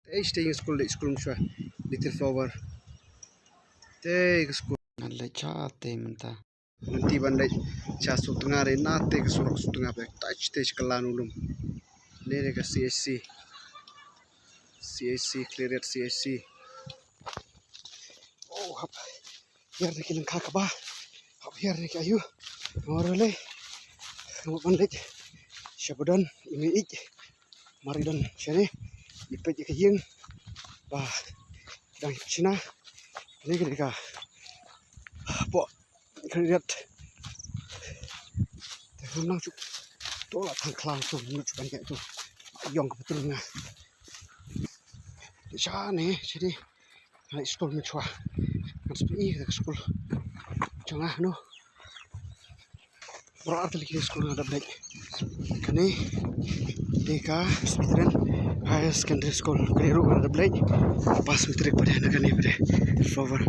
staying school mshwa little flower te school le cha te menta nanti bandai cha su tengah re na te ke surok su tengah back touch te kalan ulum le re ke CSC clear at CSC oh hap biar de kilang kha ba hap biar de ayu morale mo bandai shabudan imi ik maridan shane ipet ke yeng ba dang china ni ke ka po kriat te nang chu to la thang klang tu nu chu ban ke tu yong ke betul na cha ne chini hai school me chwa kan spi ke school changa no berat lagi school ada baik kani deka Smithren Higher Secondary School kani ru ada baik pas mitrik pada anak kani pada flower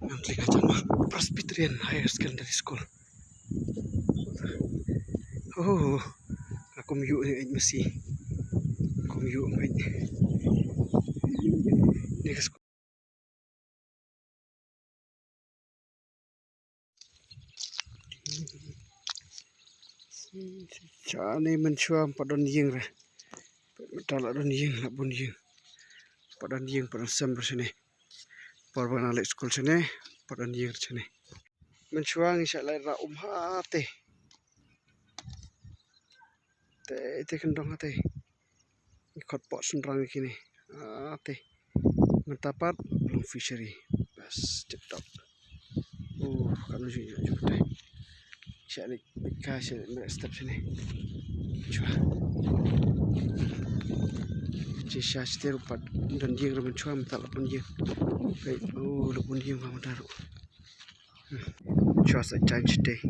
nanti kacan mah Presbyterian Higher Secondary School oh aku miu ni masih aku miu baik ni ke school Chani mencuam padon yeng re. Betal adon yeng abun yeng. Padon yeng padon sem bersini. Parban alik school sini padon yeng sini. Mencuang insyaallah ra hate. Te kendong hate. Ikut pot senrang kini. Hate. Mentapat belum fishery. Bas cetok. Kalau juga deh. Insyaallah kasih step sini. Cuba. Cisha setir pad dan dia ramen cuam tak lapun dia. Baik, lapun dia kamu taruh. Cuaca change day.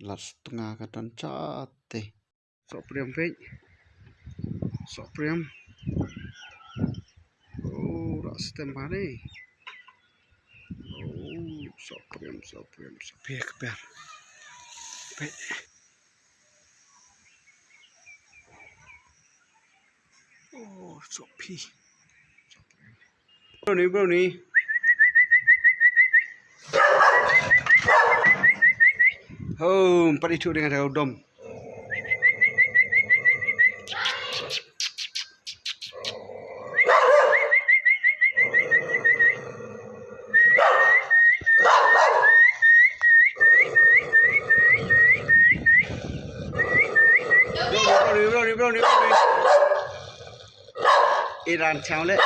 Last tengah katan cate. Sok priam baik. Sok priam. Ras tembane. Sok priam. Piak ber. Baik. Sopi. Bro ni. Empat itu dengan ada dom. Bro ni. Iran chào lệ.